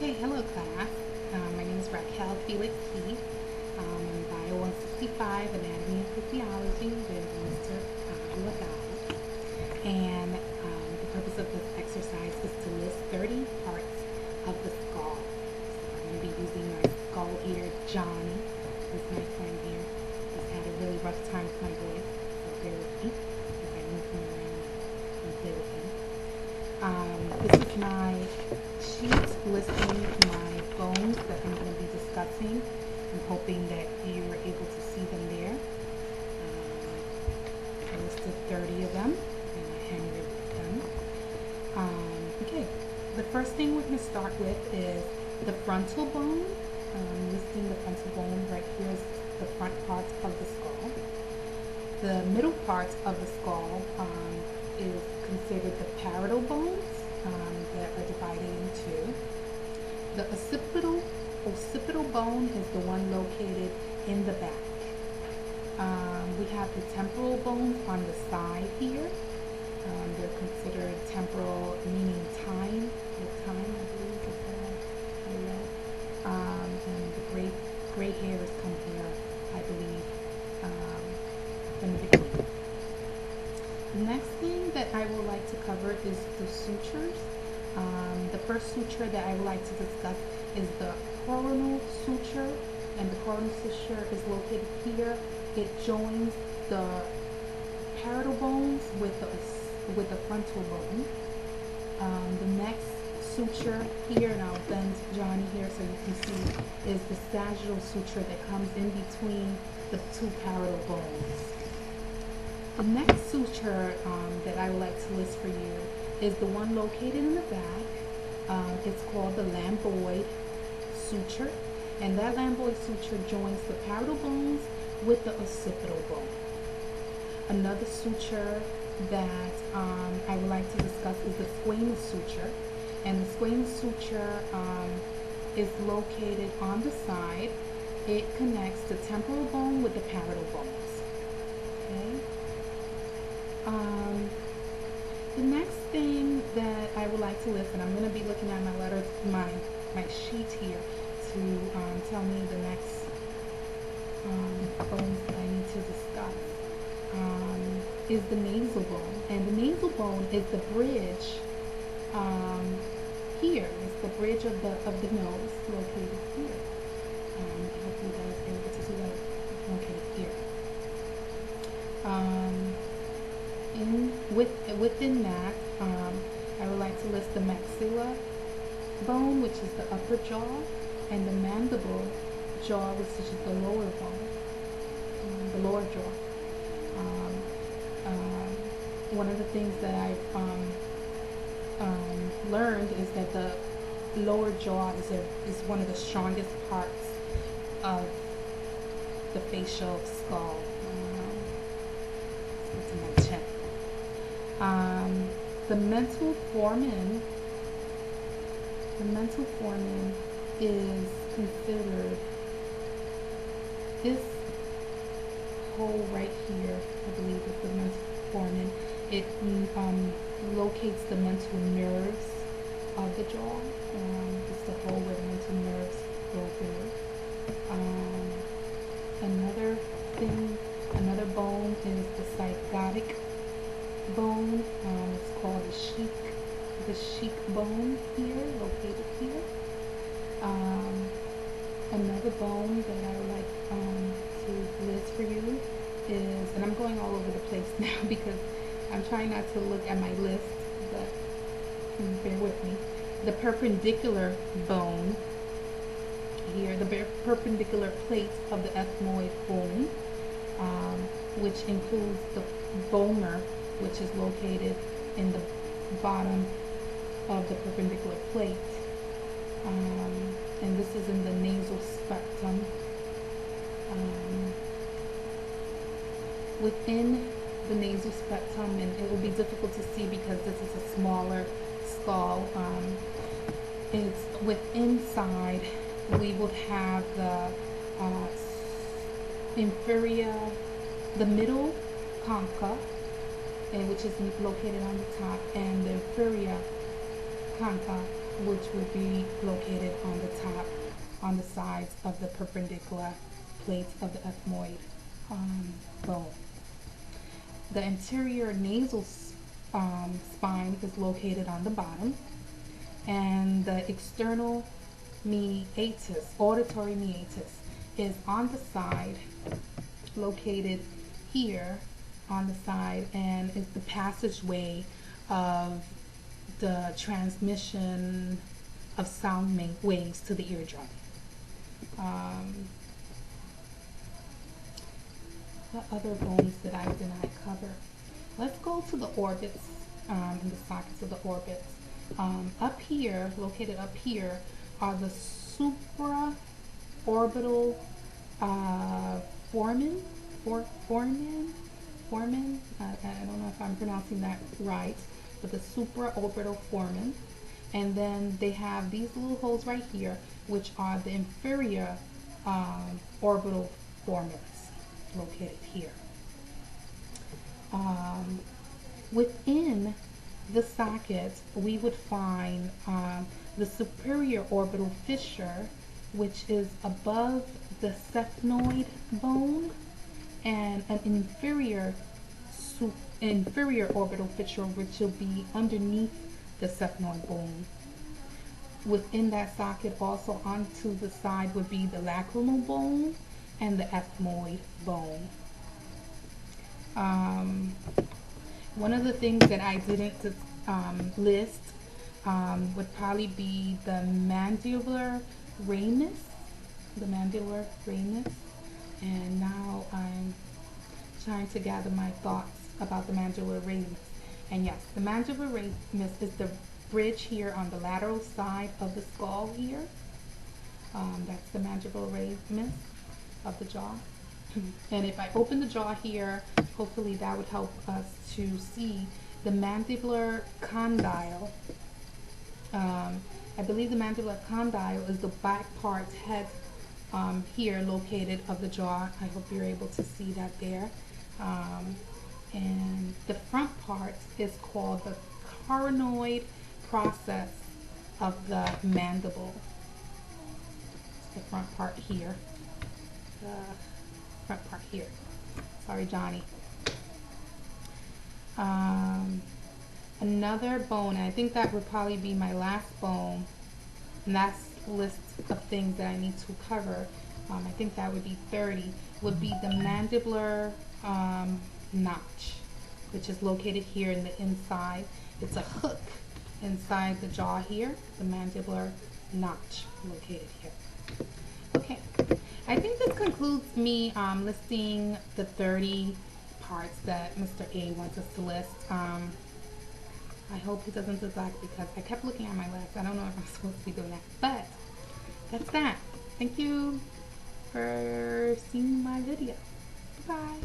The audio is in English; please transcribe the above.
Okay, hello class. My name is Raquel Felix Key. I'm Bio 165, Anatomy and Physiology with Mr. Awadallah. And the purpose of this exercise is to list 30 parts of the skull. So I'm going to be using my skull here, Johnny, who's my friend here. He's had a really rough time with my voice, so bear with me if I move him around and play with him. This is my sheet listing my bones that I'm going to be discussing. I'm hoping that you're able to see them there. I listed 30 of them and I handwritten them. Okay, the first thing we're going to start with is the frontal bone. Listing the frontal bone right here is the front parts of the skull. The middle parts of the skull is considered the parietal bones that are divided in two. The occipital bone is the one located in the back. We have the temporal bones on the side here. They're considered temporal, meaning time, I believe is that. And the gray hairs come here, I believe, in the beginning. The next thing that I would like to cover is the sutures. The first suture that I would like to discuss is the coronal suture, and the coronal suture is located here. It joins the parietal bones with the frontal bone. The next suture here, and I'll bend Johnny here so you can see, is the sagittal suture that comes in between the two parietal bones. The next suture that I would like to list for you is the one located in the back. It's called the lambdoid suture, and that lambdoid suture joins the parietal bones with the occipital bone. Another suture that I would like to discuss is the squamous suture, and the squamous suture is located on the side. It connects the temporal bone with the parietal bones. Okay. The next thing that I would like to list, and I'm going to be looking at my sheet here to tell me the next bones that I need to discuss, is the nasal bone. And the nasal bone is the bridge here. It's the bridge of the nose located here. Hopefully you guys are able to see that located here. Within that, I would like to list the maxilla bone, which is the upper jaw, and the mandible jaw, which is the lower bone, the lower jaw. One of the things that I've learned is that the lower jaw is one of the strongest parts of the facial skull. It's in my chin. The mental foramen is considered this hole right here. I believe is the mental foramen. It locates the mental nerves of the jaw. It's the hole where the mental nerves go through. Another bone is the zygotic bone. It's called the cheek bone here, located here. Another bone that I would like to list for you is, and I'm going all over the place now because I'm trying not to look at my list, but bear with me. The perpendicular bone here, the perpendicular plate of the ethmoid bone, which includes the vomer, which is located in the bottom of the perpendicular plate. And this is in the nasal septum. Within the nasal septum, and it will be difficult to see because this is a smaller skull, it's inside we would have the the middle concha, which is located on the top, and the inferior concha which will be located on the top, on the sides of the perpendicular plates of the ethmoid bone. The anterior nasal spine is located on the bottom, and the external meatus, auditory meatus, is on the side, located here on the side, and is the passageway of the transmission of sound waves to the eardrum. What other bones did I cover? Let's go to the orbits and the sockets of the orbits. Up here, located up here, are the supraorbital foramen. I don't know if I'm pronouncing that right, but the supraorbital foramen. And then they have these little holes right here, which are the inferior orbital foramens, located here. Within the socket, we would find the superior orbital fissure, which is above the sphenoid bone, and an inferior orbital fissure, which will be underneath the sphenoid bone. Within that socket, also onto the side, would be the lacrimal bone and the ethmoid bone. One of the things that I didn't list would probably be the mandibular ramus. And now I'm trying to gather my thoughts about the mandibular ramus. And yes, the mandibular ramus is the bridge here on the lateral side of the skull here. That's the mandibular ramus of the jaw. And if I open the jaw here, hopefully that would help us to see the mandibular condyle. I believe the mandibular condyle is the back part, head here located of the jaw. I hope you're able to see that there. And the front part is called the coronoid process of the mandible. It's the front part here. Front part here. Sorry, Johnny. Another bone, and I think that would probably be my last bone, and that's list of things that I need to cover. I think that would be 30, would be the mandibular notch, which is located here in the inside. It's a hook inside the jaw here, the mandibular notch located here. Okay, I think this concludes me listing the 30 parts that Mr. A wants us to list. I hope he doesn't do that, because I kept looking at my list. I don't know if I'm supposed to be doing that, but that's that. Thank you for seeing my video. Bye.